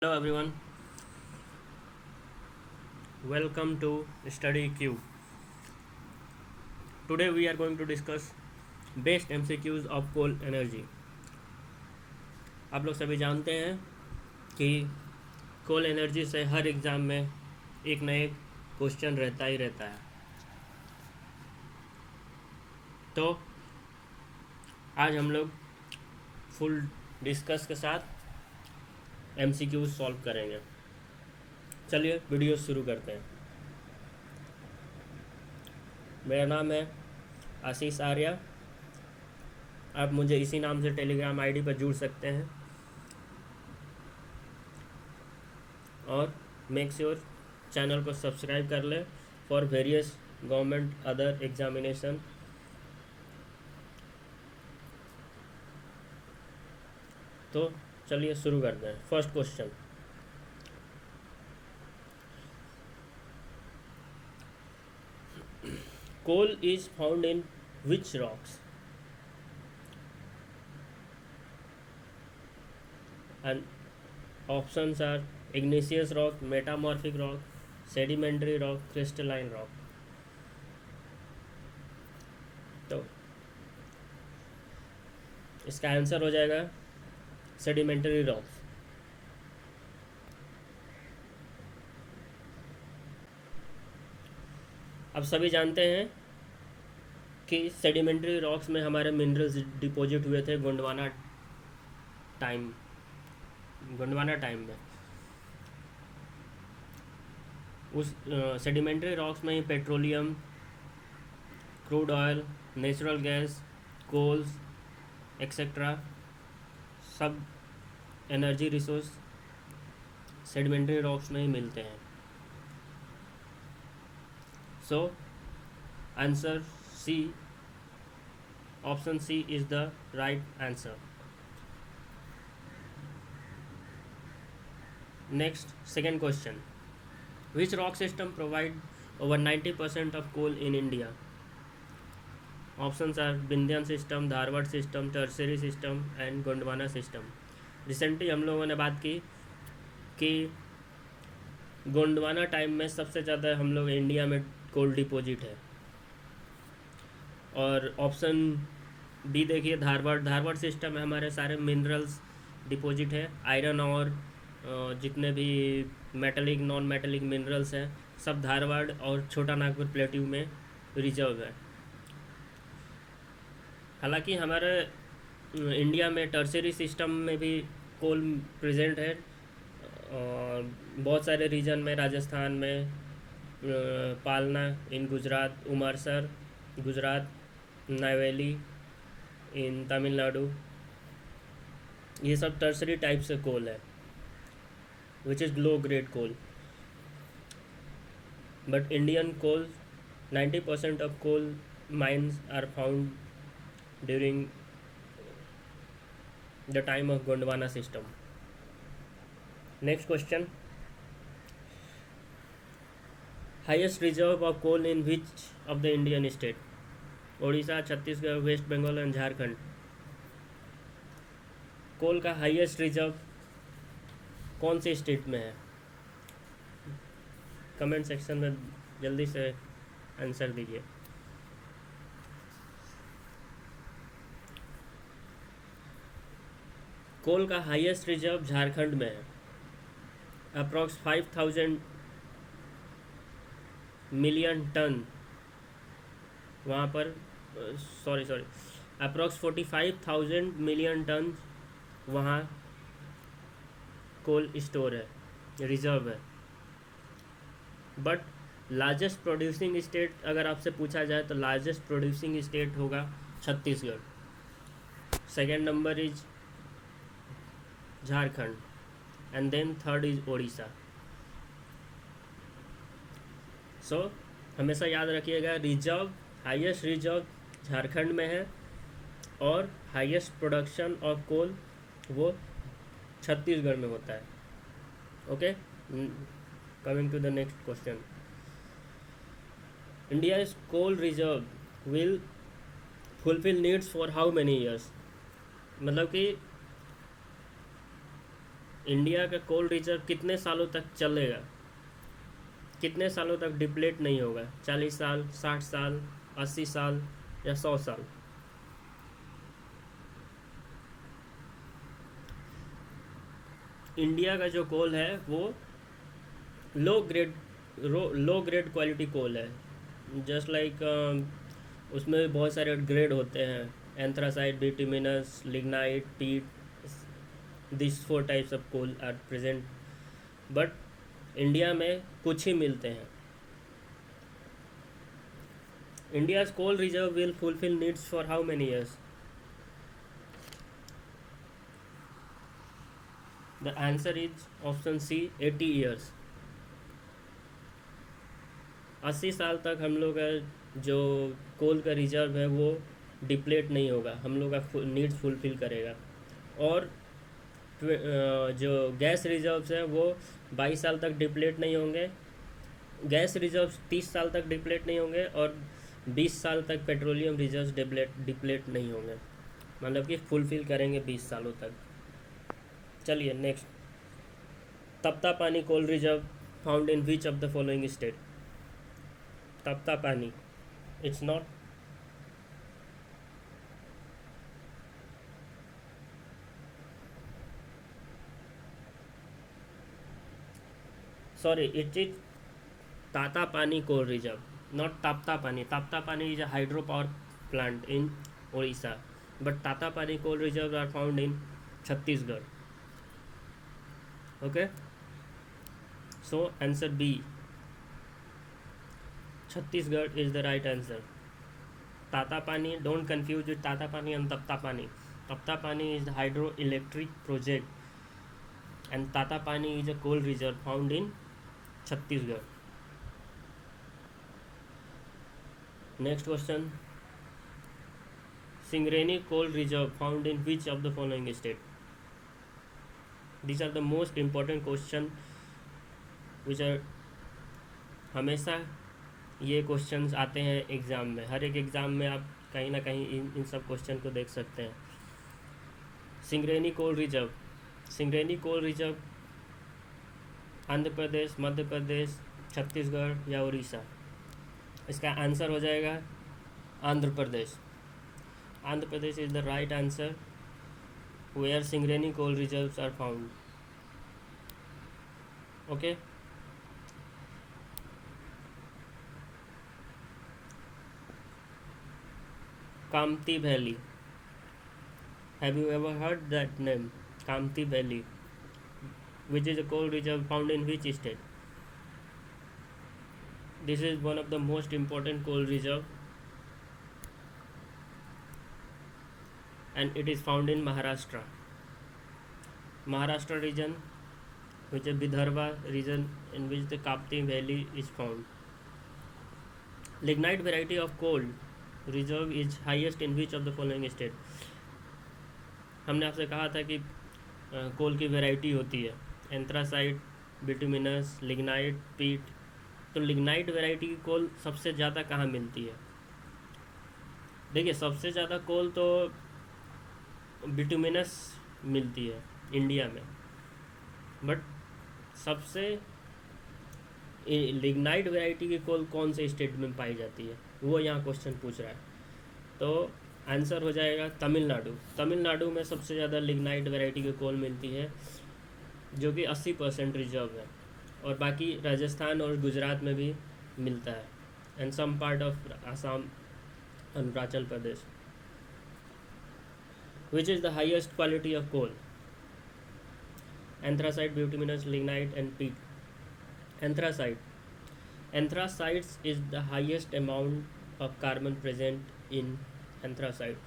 Hello everyone, welcome to Study Q. Today we are going to discuss best MCQs of coal energy. आप लोग सभी जानते हैं कि कोल एनर्जी से हर एग्ज़ाम में एक न एक क्वेश्चन रहता ही रहता है। तो आज हम लोग फुल डिस्कस के साथ MCQs सॉल्व करेंगे। चलिए वीडियो शुरू करते हैं। मेरा नाम है आशीष आर्या। आप मुझे इसी नाम से टेलीग्राम आईडी पर जुड़ सकते हैं और मेक श्योर चैनल को सब्सक्राइब कर लें for various government other examination. तो चलिए शुरू करते हैं। First question, coal is found in which rocks? And options are igneous rock, metamorphic rock, sedimentary rock, crystalline rock. तो इसका आंसर हो जाएगा सेडिमेंटरी रॉक्स। अब सभी जानते हैं कि सेडिमेंटरी रॉक्स में हमारे मिनरल्स डिपॉजिट हुए थे गोंडवाना टाइम में। उस सेडिमेंट्री रॉक्स में ही petroleum, crude oil, natural gas, coals etcetera सब एनर्जी रिसोर्स सेडिमेंट्री रॉक्स में ही मिलते हैं। So answer C, option C is the right answer. Next, second question, which rock system provide over 90% of coal in India? Options are Vindhyan system, Dharwad system, Tertiary system and Gondwana system. Recently हम लोगों ने बात की कि Gondwana time में सबसे ज़्यादा हम लोग इंडिया में कोल डिपॉजिट है। और ऑप्शन बी देखिए, धारवाड़ सिस्टम में हमारे सारे मिनरल्स डिपॉजिट है। आयरन और जितने भी मेटलिक नॉन मेटलिक मिनरल्स हैं सब धारवाड़ और छोटा नागपुर प्लेट्यू में रिजर्व है। हालांकि हमारे इंडिया में टर्सरी सिस्टम में भी कोल प्रेजेंट है और बहुत सारे रीजन में, राजस्थान में, पालना इन गुजरात, उमरसर गुजरात, नावेली इन तमिलनाडु, ये सब टर्सरी टाइप से कोल है which is low grade coal. But Indian coal, 90% of coal mines are found during the time of Gondwana system. Next question, highest reserve of coal in which of the Indian state? Odisha, Chhattisgarh, West Bengal and Jharkhand. कोल का highest reserve कौन से state में है? Comment section में जल्दी से answer दीजिए। कोल का हाईएस्ट रिजर्व झारखंड में है। अप्रॉक्स 5000 मिलियन टन वहाँ पर, सॉरी अप्रॉक्स 45,000 मिलियन टन वहाँ कोल स्टोर है, रिजर्व है। बट लार्जेस्ट प्रोड्यूसिंग स्टेट अगर आपसे पूछा जाए तो लार्जेस्ट प्रोड्यूसिंग स्टेट होगा Chhattisgarh. Second number is Jharkhand and then third is Odisha. So हमेशा याद रखिएगा, रिजर्व, हाईएस्ट रिजर्व झारखंड में है और हाईएस्ट प्रोडक्शन ऑफ कोल वो छत्तीसगढ़ में होता है। Okay, coming to the next question, India's coal reserve will fulfil needs for how many years? मतलब कि इंडिया का कोल रिजर्व कितने सालों तक चलेगा, कितने सालों तक डिप्लेट नहीं होगा? 40 साल, 60 साल, 80 साल या 100 साल? इंडिया का जो कोल है वो low grade low grade quality coal है। जस्ट लाइक उसमें भी बहुत सारे ग्रेड होते हैं, anthracite, bituminous, lignite, peat, this 4 types of coal are present, but India में कुछ ही मिलते हैं। India's coal reserve will fulfil needs for how many years? The answer is option C, 80 years. 80 साल तक हम लोग का जो कोल का रिजर्व है वो डिप्लेट नहीं होगा, हम लोग का नीड्स फुलफिल करेगा। और जो गैस रिजर्व्स हैं वो 22 साल तक डिप्लेट नहीं होंगे, गैस रिजर्व्स 30 साल तक डिप्लेट नहीं होंगे, और 20 साल तक पेट्रोलियम रिजर्व्स डिप्लेट नहीं होंगे, मतलब कि फुलफिल करेंगे 20 सालों तक। चलिए next, Tatapani coal reserve found in which of the following state? Tatapani, it's not, sorry, it is Tata Pani coal reserve, not Tapta Pani. Tapta Pani is a hydropower plant in Orissa, but Tata Pani coal reserves are found in Chhattisgarh. Okay, so answer B, Chhattisgarh is the right answer. Tata Pani, don't confuse with Tata Pani and Tapta Pani. Tapta Pani is the hydroelectric project, and Tata Pani is a coal reserve found in Chhattisgarh. Next question, Singareni coal reserve found in which of the following state? These are the most important question which are हमेशा ये questions आते हैं exam में, हर एक exam में आप कहीं ना कहीं इन सब क्वेश्चन को देख सकते हैं। Singareni coal reserve, Singareni coal reserve Andhra Pradesh, Madhya Pradesh, Chhattisgarh या उड़ीसा? इसका आंसर हो जाएगा Andhra Pradesh. Andhra Pradesh is the right answer where Singareni coal reserves are found. Okay, Kamti valley, have you ever heard that name? Kamti Valley, which is a coal reserve found in which state? This is one of the most important coal reserve, and it is found in Maharashtra. Maharashtra region, which is Vidarbha region, in which the Kapti Valley is found. Lignite variety of coal reserve is highest in which of the following state? हमने आपसे कहा था कि कोल की variety होती है, anthracite, bituminous, lignite, पीट। तो लिग्नाइट वैरायटी की कोल सबसे ज़्यादा कहाँ मिलती है? देखिए, सबसे ज़्यादा कोल तो बिटुमिनस मिलती है इंडिया में, बट सबसे लिग्नाइट वैरायटी की कोल कौन से स्टेट में पाई जाती है, वो यहाँ क्वेश्चन पूछ रहा है। तो आंसर हो जाएगा तमिलनाडु। तमिलनाडु में सबसे ज़्यादा लिग्नाइट वैरायटी की कोल मिलती है, जो कि 80% रिजर्व है, और बाकी राजस्थान और गुजरात में भी मिलता है, and some part of Assam, Arunachal Pradesh. Which is the highest quality of coal? Anthracite, bituminous, lignite and peat. Anthracites is the highest amount of carbon present in anthracite,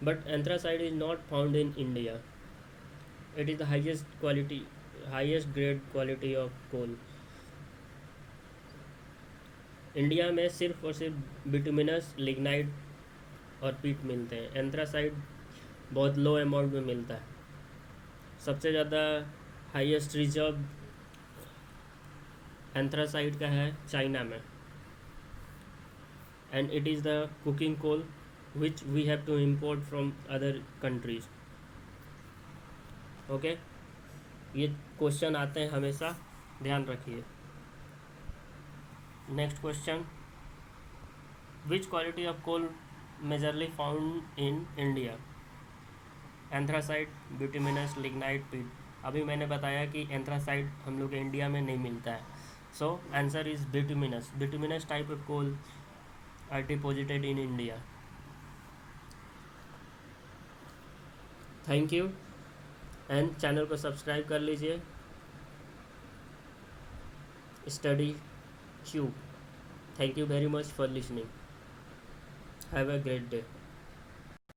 but anthracite is not found in India. It is the highest grade quality of coal. India में सिर्फ और सिर्फ bituminous, lignite और पीट मिलते हैं, anthracite बहुत लो amount में मिलता है। सबसे ज़्यादा हाईएस्ट रिजर्व एंथ्रासाइट का है चाइना में, and it is the cooking coal which we have to import from other countries. Okay, ये क्वेश्चन आते हैं हमेशा, ध्यान रखिए। Next question, which quality of coal majorly found in India? Anthracite, bituminous, lignite, peat. अभी मैंने बताया कि एंथ्रासाइट हम लोग के इंडिया में नहीं मिलता है, so answer is bituminous. Bituminous type of coal are deposited in India. Thank you, and channel को सब्सक्राइब कर लीजिए। Study cube. Thank you very much for listening. Have a great day.